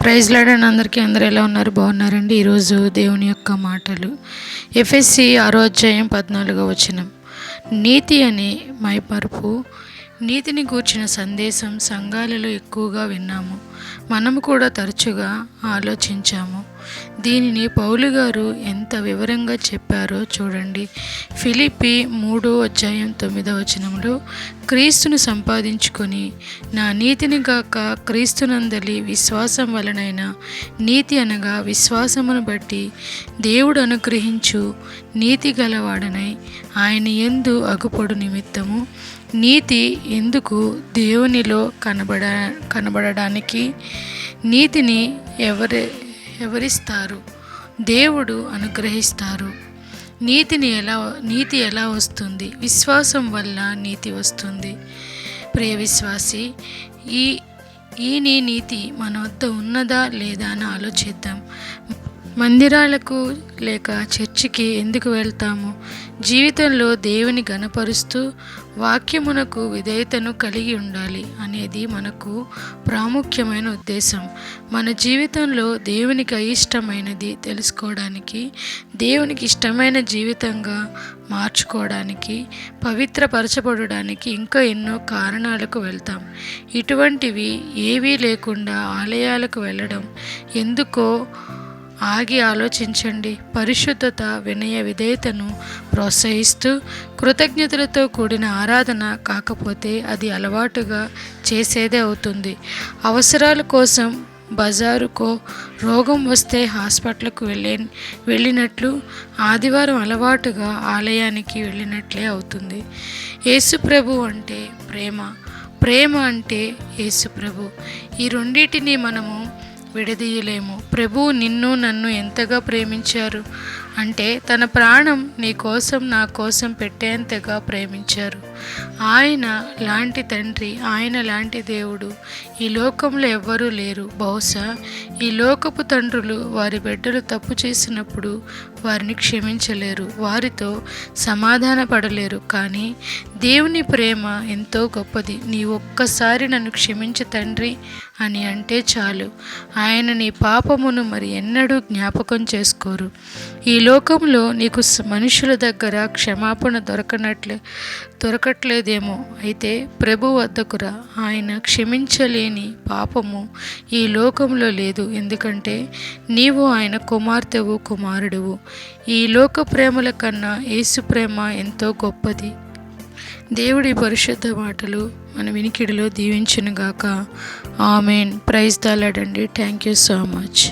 Praise lord అండి. అందరూ ఎలా ఉన్నారు? బాగున్నారండి. ఈరోజు దేవుని యొక్క మాటలు ఎఫెసీ 6:14 నీతి అనే మైమరుపు. నీతిని గూర్చిన సందేశం సంఘాలలో ఎక్కువగా విన్నాము, మనము కూడా తరచుగా ఆలోచించాము. దీనిని పౌలు గారు ఎంత వివరంగా చెప్పారో చూడండి. ఫిలిప్పీ 3:9 క్రీస్తును సంపాదించుకొని నా నీతిని గాక క్రీస్తునందలి విశ్వాసం వలనైన నీతి అనగా విశ్వాసమును బట్టి దేవుడు అనుగ్రహించు నీతి గలవాడనై ఆయన యందు అగుపడు నిమిత్తము నీతి ఎందుకు దేవునిలో కనబడడానికి నీతిని ఎవరిస్తారు? దేవుడు అనుగ్రహిస్తారు. నీతి ఎలా వస్తుంది? విశ్వాసం వల్ల నీతి వస్తుంది. ప్రియ విశ్వాసి, ఈ నీతి మన వద్ద ఉన్నదా లేదా అని ఆలోచిద్దాం. మందిరాలకు లేక చర్చికి ఎందుకు వెళ్తాము? జీవితంలో దేవుని గణపరుస్తూ వాక్యమునకు విధేయతను కలిగి ఉండాలి అనేది మనకు ప్రాముఖ్యమైన ఉద్దేశం. మన జీవితంలో దేవునికి అయిష్టమైనది తెలుసుకోవడానికి, దేవునికి ఇష్టమైన జీవితంగా మార్చుకోవడానికి, పవిత్రపరచబడడానికి ఇంకా ఎన్నో కారణాలకు వెళ్తాం. ఇటువంటివి ఏవీ లేకుండా ఆలయాలకు వెళ్ళడం ఎందుకో ఆగి ఆలోచించండి. పరిశుద్ధత, వినయ విధేయతను ప్రోత్సహిస్తూ కృతజ్ఞతలతో కూడిన ఆరాధన కాకపోతే అది అలవాటుగా చేసేదే అవుతుంది. అవసరాల కోసం బజారుకో, రోగం వస్తే హాస్పిటల్కు వెళ్ళినట్లు ఆదివారం అలవాటుగా ఆలయానికి వెళ్ళినట్లే అవుతుంది. యేసుప్రభు అంటే ప్రేమ అంటే యేసుప్రభు. ఈ రెండింటిని మనము విడదీయలేము. ప్రభువు నిన్ను నన్ను ఎంతగా ప్రేమించారు అంటే తన ప్రాణం నీ కోసం నా కోసం పెట్టేంతగా ప్రేమించారు. ఆయన లాంటి తండ్రి, ఆయన లాంటి దేవుడు ఈ లోకంలో ఎవ్వరూ లేరు. బహుశా ఈ లోకపు తండ్రులు వారి బిడ్డలు తప్పు చేసినప్పుడు వారిని క్షమించలేరు, వారితో సమాధాన పడలేరు. కానీ దేవుని ప్రేమ ఎంతో గొప్పది. నీ ఒక్కసారి నన్ను క్షమించు తండ్రి అని అంటే చాలు, ఆయన నీ పాపమును మరి ఎన్నడూ జ్ఞాపకం చేసుకోరు. ఈ లోకంలో నీకు మనుషుల దగ్గర క్షమాపణ దొరకట్లేదేమో, అయితే ప్రభు వద్దకు రా. ఆయన క్షమించలేని పాపము ఈ లోకంలో లేదు. ఎందుకంటే నీవు ఆయన కుమార్తెవు, కుమారుడువు. ఈ లోక ప్రేమల కన్నా యేసు ప్రేమ ఎంతో గొప్పది. దేవుడి పరిశుద్ధ మాటలు మన వినికిడిలో దీవించునుగాక. ఆమెన్. ప్రైజ్ ద లార్డ్ అండి. Thank you so much.